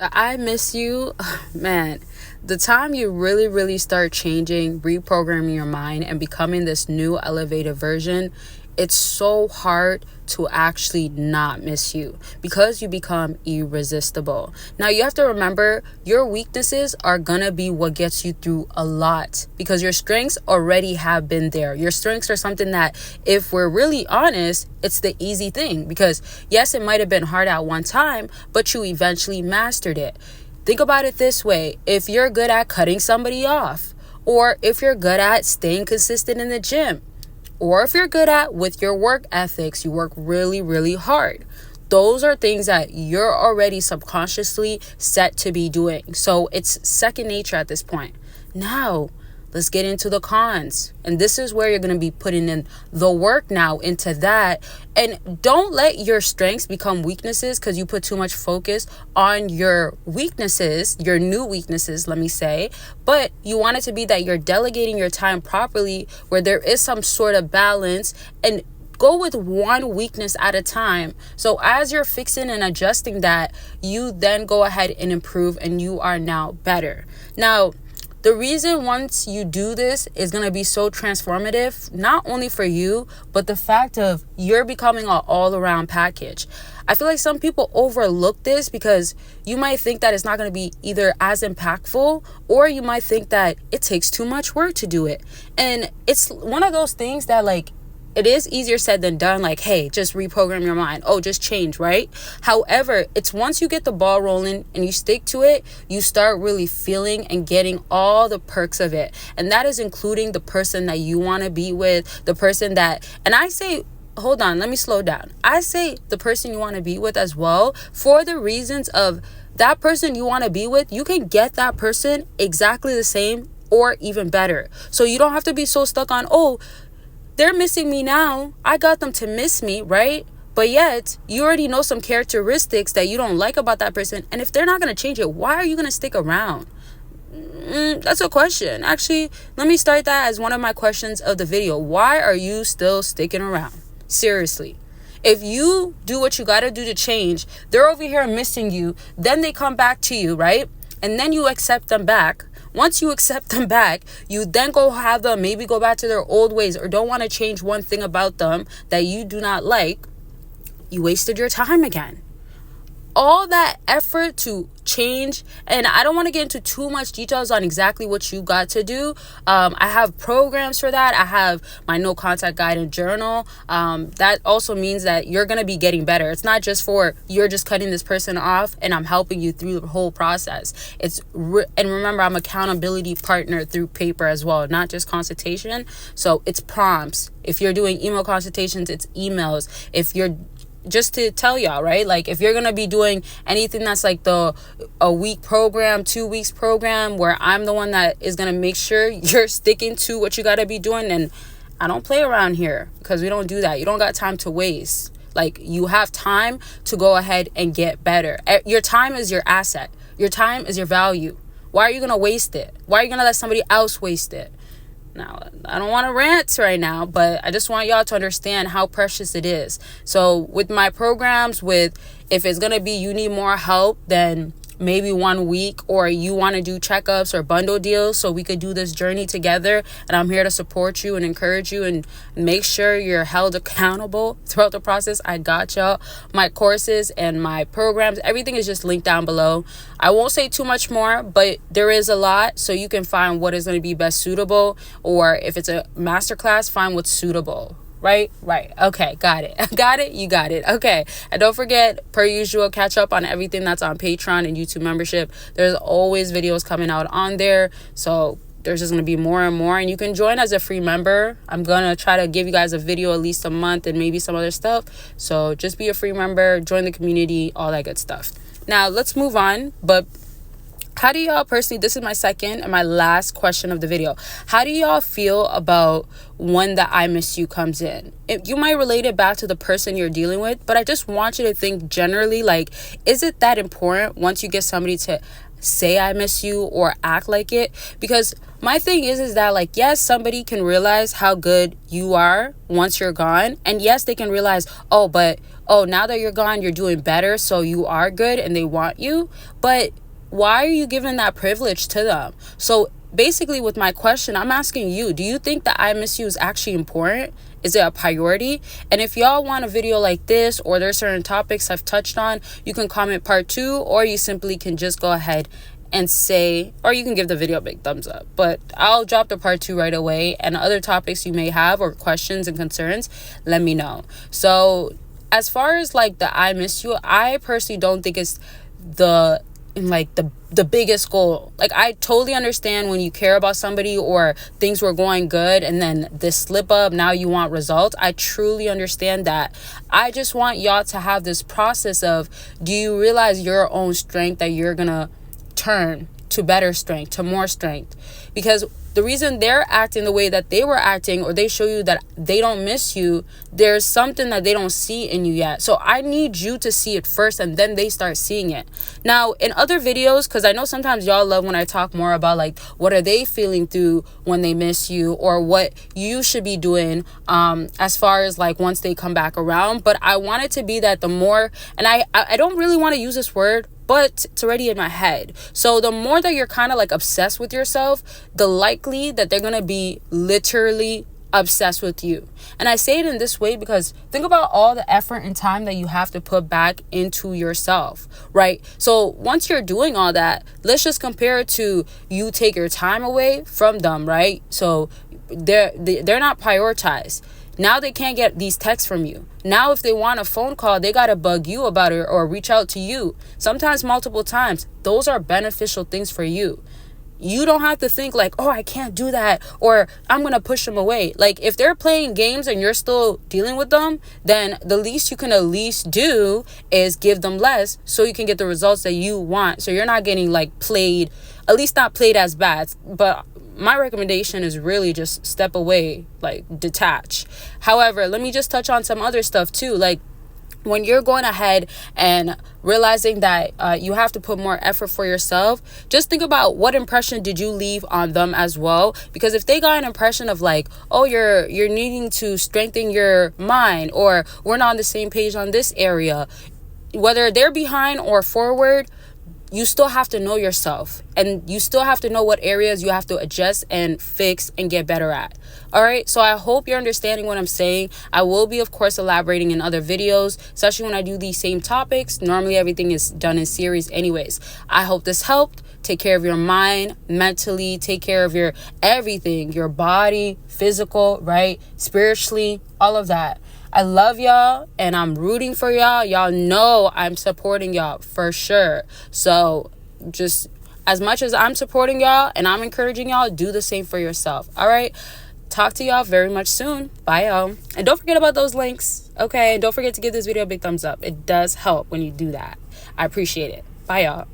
I miss you, man. The time you really, really start changing, reprogramming your mind, and becoming this new elevated version, it's so hard to actually not miss you because you become irresistible. Now, you have to remember your weaknesses are gonna be what gets you through a lot because your strengths already have been there. Your strengths are something that, if we're really honest, it's the easy thing because, yes, it might have been hard at one time, but you eventually mastered it. Think about it this way: if you're good at cutting somebody off, or if you're good at staying consistent in the gym, or if you're good at with your work ethics, you work really, really hard. Those are things that you're already subconsciously set to be doing. So it's second nature at this point. Now, let's get into the cons. And this is where you're going to be putting in the work now into that. And don't let your strengths become weaknesses because you put too much focus on your weaknesses, your new weaknesses, let me say. But you want it to be that you're delegating your time properly where there is some sort of balance, and go with one weakness at a time. So as you're fixing and adjusting that, you then go ahead and improve and you are now better. Now, the reason once you do this is going to be so transformative, not only for you, but the fact of you're becoming an all-around package. I feel like some people overlook this because you might think that it's not going to be either as impactful, or you might think that it takes too much work to do it. And it's one of those things that, like, it is easier said than done. Like, hey, just reprogram your mind. Oh, just change, right? However, it's once you get the ball rolling and you stick to it, you start really feeling and getting all the perks of it. And that is including the person that you want to be with, the person that, and I say, hold on, let me slow down. I say the person you want to be with as well, for the reasons of that person you want to be with, you can get that person exactly the same or even better. So you don't have to be so stuck on, oh, they're missing me now, I got them to miss me, right? But yet, you already know some characteristics that you don't like about that person. And if they're not going to change it, why are you going to stick around? That's a question. Actually, let me start that as one of my questions of the video. Why are you still sticking around? Seriously. If you do what you got to do to change, they're over here missing you. Then they come back to you, right? And then you accept them back. Once you accept them back, you then go have them maybe go back to their old ways or don't want to change one thing about them that you do not like. You wasted your time again. All that effort to change, and I don't want to get into too much details on exactly what you got to do. I have programs for that. I have my no contact guide and journal. That also means that you're going to be getting better. It's not just for you're just cutting this person off and I'm helping you through the whole process. And remember, I'm accountability partner through paper as well, not just consultation. So it's prompts. If you're doing email consultations, it's emails. If you're just to tell y'all, right? Like, if you're gonna be doing anything that's like a week program, 2 weeks program, where I'm the one that is gonna make sure you're sticking to what you gotta be doing, and I don't play around here because we don't do that. You don't got time to waste. Like, you have time to go ahead and get better. Your time is your asset. Your time is your value. Why are you gonna waste it? Why are you gonna let somebody else waste it? Now, I don't want to rant right now, but I just want y'all to understand how precious it is. So with my programs, if it's going to be you need more help than maybe 1 week, or you want to do checkups or bundle deals so we could do this journey together, and I'm here to support you and encourage you and make sure you're held accountable throughout the process, I got y'all. My courses and my programs, everything is just linked down below. I won't say too much more, but there is a lot, so you can find what is going to be best suitable, or if it's a masterclass, find what's suitable. Right. Okay, got it. You got it. Okay. And don't forget, per usual, catch up on everything that's on Patreon and YouTube membership. There's always videos coming out on there. So there's just going to be more and more. And you can join as a free member. I'm going to try to give you guys a video at least a month and maybe some other stuff. So just be a free member, join the community, all that good stuff. Now, let's move on. But How do y'all personally, this is my second and my last question of the video. How do y'all feel about when the I miss you comes in? You might relate it back to the person you're dealing with, but I just want you to think generally, like, is it that important once you get somebody to say I miss you or act like it? Because my thing is that, like, yes, somebody can realize how good you are once you're gone. And yes, they can realize, oh, now that you're gone, you're doing better. So you are good and they want you. But why are you giving that privilege to them? So basically with my question, I'm asking you, do you think that I miss you is actually important? Is it a priority? And if y'all want a video like this, or there's certain topics I've touched on, you can comment part 2, or you simply can just go ahead and say, or you can give the video a big thumbs up. But I'll drop the part 2 right away. And other topics you may have or questions and concerns, let me know. So as far as like the I miss you, I personally don't think it's the biggest goal. Like, I totally understand when you care about somebody or things were going good and then this slip up, now you want results. I truly understand that. I just want y'all to have this process of, do you realize your own strength that you're gonna turn to better strength, to more strength? Because the reason they're acting the way that they were acting, or they show you that they don't miss you, there's something that they don't see in you yet. So I need you to see it first, and then they start seeing it. Now, in other videos, because I know sometimes y'all love when I talk more about like what are they feeling through when they miss you, or what you should be doing as far as like once they come back around. But I want it to be that the more, and I don't really want to use this word, but it's already in my head. So the more that you're kind of like obsessed with yourself, the likely that they're going to be literally obsessed with you. And I say it in this way because think about all the effort and time that you have to put back into yourself, right? So once you're doing all that, let's just compare it to you take your time away from them, right? So they're not prioritized. Now they can't get these texts from you. Now if they want a phone call, they got to bug you about it or reach out to you. Sometimes multiple times. Those are beneficial things for you. You don't have to think like, oh, I can't do that, or I'm going to push them away. Like, if they're playing games and you're still dealing with them, then the least you can at least do is give them less so you can get the results that you want. So you're not getting like played, at least not played as bad. But my recommendation is really just step away, like detach. However, let me just touch on some other stuff too. Like, when you're going ahead and realizing that you have to put more effort for yourself, just think about what impression did you leave on them as well. Because if they got an impression of like, oh, you're needing to strengthen your mind, or we're not on the same page on this area, whether they're behind or forward, you still have to know yourself, and you still have to know what areas you have to adjust and fix and get better at. All right. So I hope you're understanding what I'm saying. I will be, of course, elaborating in other videos, especially when I do these same topics. Normally, everything is done in series anyways. I hope this helped. Take care of your mind, mentally, take care of your everything, your body, physical, right? Spiritually, all of that. I love y'all and I'm rooting for y'all. Y'all know I'm supporting y'all for sure. So just as much as I'm supporting y'all and I'm encouraging y'all, do the same for yourself. All right. Talk to y'all very much soon. Bye, y'all. And don't forget about those links. Okay. Don't forget to give this video a big thumbs up. It does help when you do that. I appreciate it. Bye, y'all.